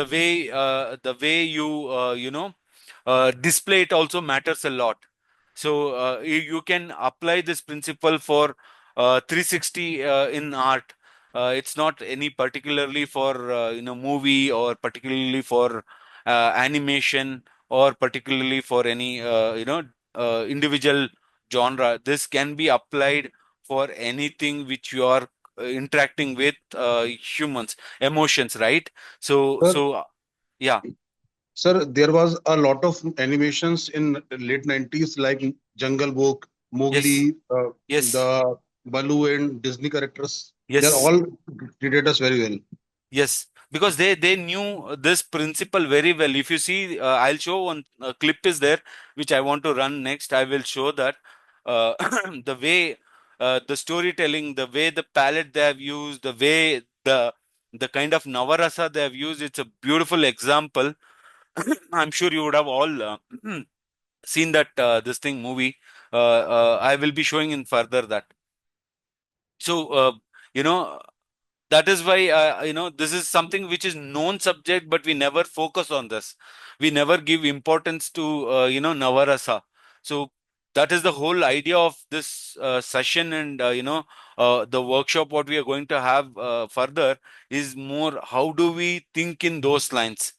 the way you display it also matters a lot. So you can apply this principle for 360 in art. It's not any particularly for movie, or particularly for animation, or particularly for any individual genre. This can be applied for anything which you are interacting with humans, emotions, right? So Sir, yeah. sir, there was a lot of animations in late 90s like Jungle Book, Yes. Mowgli, Yes. the Baloo and Disney characters. They are Yes. all treated us very well. Yes, because they knew this principle very well. If you see, I'll show one clip is there, which I want to run next. I will show that uh, the way the storytelling, the way the palette they have used, the way the kind of Navarasa they have used. It's a beautiful example. I'm sure you would have all seen that this thing movie. I will be showing in further that. So you know that is why this is something which is known subject, but we never focus on this. We never give importance to Navarasa. So that is the whole idea of this session, and the workshop what we are going to have further is more how do we think in those lines.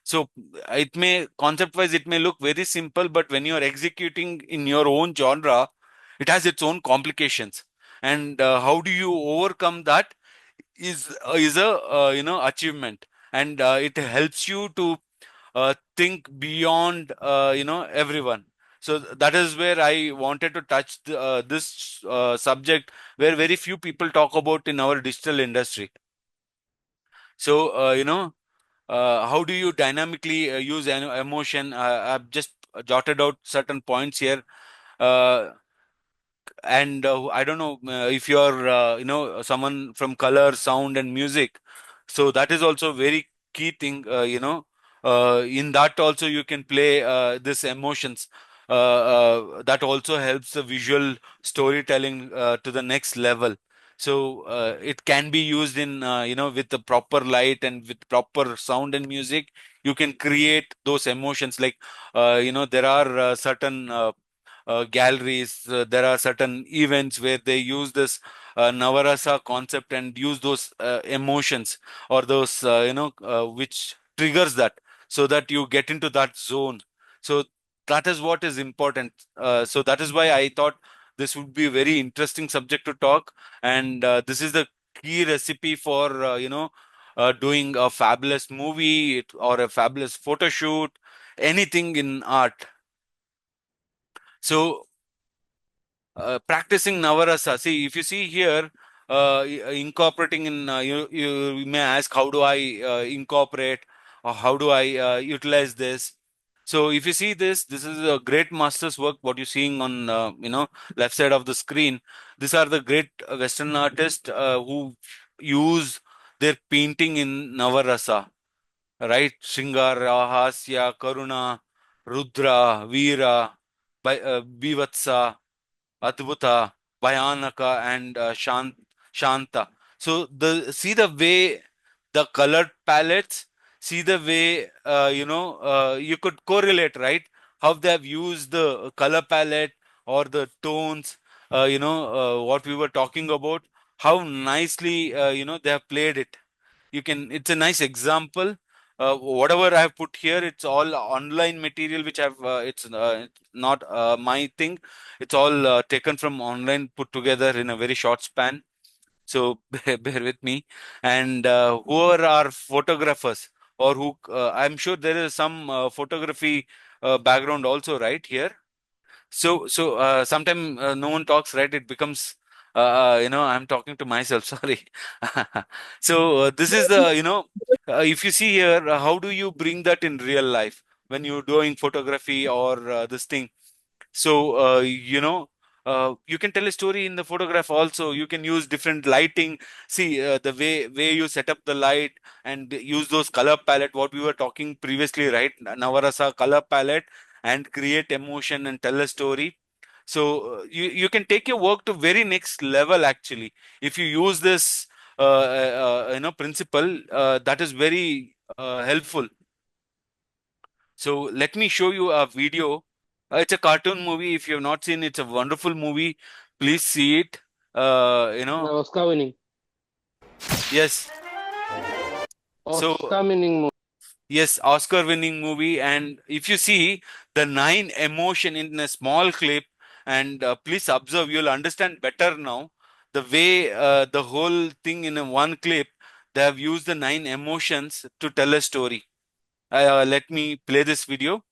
So it may concept wise it may look very simple, but when you are executing in your own genre, it has its own complications. And how do you overcome that is a achievement. And it helps you to think beyond everyone. So that is where I wanted to touch this subject, where very few people talk about in our digital industry. So how do you dynamically use an emotion? I've just jotted out certain points here. uh, and I don't know if you're someone from color, sound, and music. So that is also very key thing. In that also you can play this emotions. That also helps the visual storytelling to the next level. So it can be used in with the proper light and with proper sound and music. You can create those emotions, like there are certain galleries. There are certain events where they use this Navarasa concept and use those emotions, or those which triggers that, so that you get into that zone. So that is what is important. So that is why I thought this would be a very interesting subject to talk. And this is the key recipe for doing a fabulous movie or a fabulous photo shoot, anything in art. So practicing Navarasa. See, if you see here, incorporating in, you may ask, how do I incorporate, or how do I utilize this? So if you see this, this is a great master's work, what you're seeing on, left side of the screen. These are the great Western artists who use their painting in Navarasa, right? Shringara, Hasya, Karuna, Rudra, Veera, Bivatsa, Adbhuta, Bhayanaka, and Shanta. So see the way the colored palettes, see the way you could correlate, right? How they have used the color palette or the tones, what we were talking about, how nicely they have played it. You can, it's a nice example. Whatever I have put here, it's all online material which I've it's not my thing. It's all taken from online, put together in a very short span. So bear with me. And whoever are photographers, or who I'm sure there is some photography background also, right here. So sometimes no one talks, right? It becomes I'm talking to myself. Sorry. So this is the if you see here, how do you bring that in real life when you're doing photography or this thing? So you can tell a story in the photograph also. You can use different lighting. See the way you set up the light, and use those color palette what we were talking previously, right? Navarasa color palette, and create emotion and tell a story. So you can take your work to very next level actually, if you use this principle that is very helpful. So let me show you a video. It's a cartoon movie. If you have not seen, it's a wonderful movie. Please see it. You know, Oscar winning. yes. So Oscar winning. yes, Oscar winning movie. And if you see the nine emotion in a small clip, and please observe, you'll understand better now the way the whole thing in a one clip, they have used the nine emotions to tell a story. Let me play this video.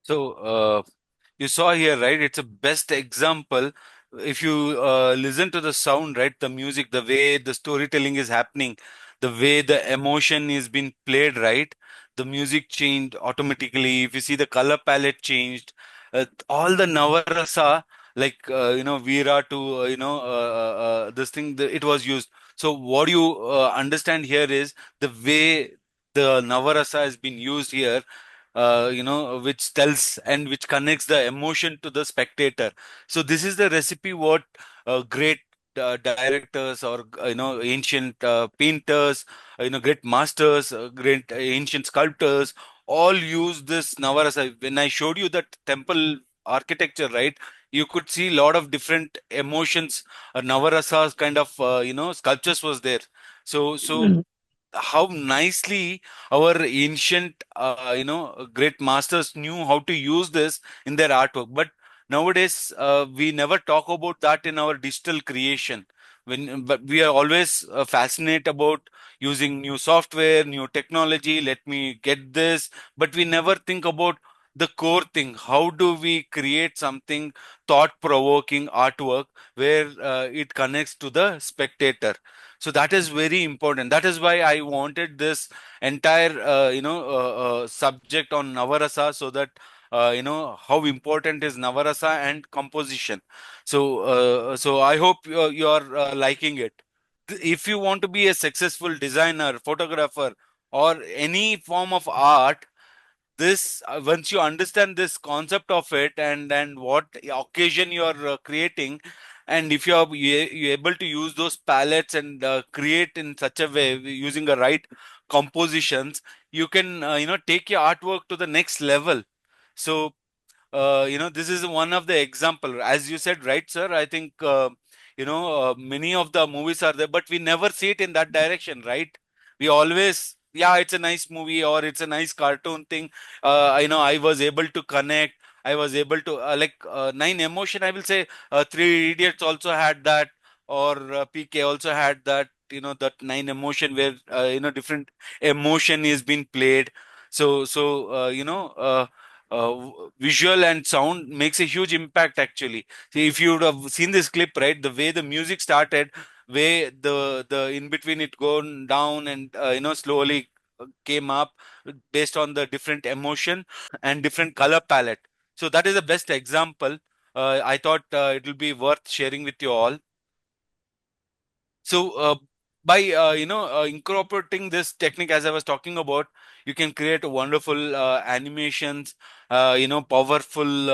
So you saw here, right? It's a best example if you listen to the sound, right, the music, the way the storytelling is happening, the way the emotion is being played, right, the music changed automatically. If you see the color palette changed, all the Navarasa, like Veera to this thing, it was used. So what you understand here is the way the Navarasa has been used here, which tells and which connects the emotion to the spectator. So this is the recipe what great directors or ancient painters, great masters, great ancient sculptors all use this Navarasa. When I showed you that temple architecture, right, you could see a lot of different emotions. Navarasa kind of sculptures was there. So how nicely our ancient great masters knew how to use this in their artwork. But nowadays we never talk about that in our digital creation. But we are always fascinated about using new software, new technology, let me get this, but we never think about the core thing. How do we create something thought provoking artwork where it connects to the spectator? So that is very important. That is why I wanted this entire subject on Navarasa, so that how important is Navarasa and composition. So I hope you're liking it. If you want to be a successful designer, photographer, or any form of art, this once you understand this concept of it, and what occasion you are creating, and if you're able to use those palettes and create in such a way using the right compositions, you can take your artwork to the next level. So this is one of the example, as you said, right, sir? I think many of the movies are there, but we never see it in that direction, right? We always, yeah, it's a nice movie or it's a nice cartoon thing. I was able to connect. I was able to Nine Emotion, I will say. Three Idiots also had that, or PK also had that. That Nine Emotion where different emotion is being played. Visual and sound makes a huge impact actually. See, if you would have seen this clip, right, the way the music started, way the in between it gone down and slowly came up based on the different emotion and different color palette. So that is the best example. I thought it will be worth sharing with you all. So by incorporating this technique, as I was talking about, you can create wonderful animations, powerful,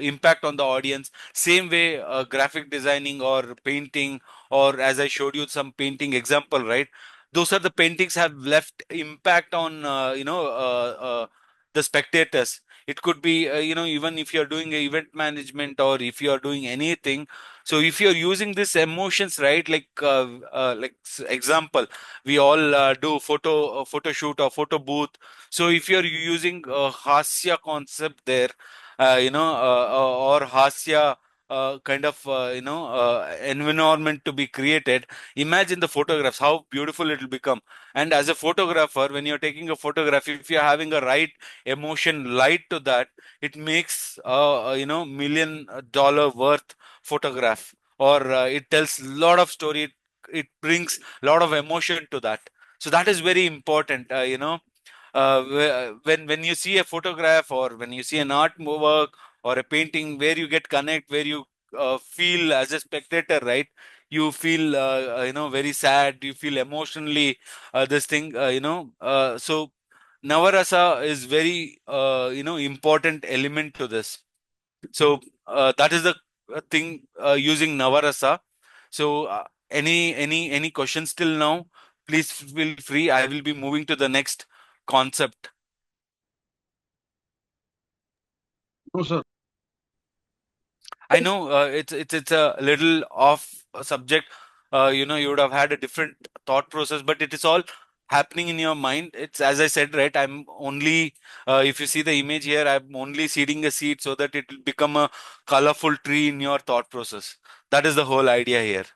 impact on the audience. Same way, graphic designing or painting, or as I showed you some painting example, right? Those are the paintings have left impact on the spectators. It could be even if you're doing a event management or if you are doing anything. So if you're using these emotions, right, example, we all do photo shoot or photo booth. So if you're using a hasya concept there, or hasya kind of environment to be created, imagine the photographs, how beautiful it will become. And as a photographer, when you're taking a photograph, if you're having a right emotion light to that, it makes $1 million worth photograph, or it tells a lot of story. It brings a lot of emotion to that. So that is very important. When you see a photograph or when you see an art work or a painting where you get connect, where you feel as a spectator, right, you feel very sad, you feel emotionally this thing, so Navarasa is very important element to this. So that is the thing using Navarasa. So any questions till now? Please feel free. I will be moving to the next concept. No, sir. I know it's a little off subject. You would have had a different thought process, but it is all happening in your mind. It's as I said, right? I'm only if you see the image here, I'm only seeding a seed so that it will become a colorful tree in your thought process. That is the whole idea here.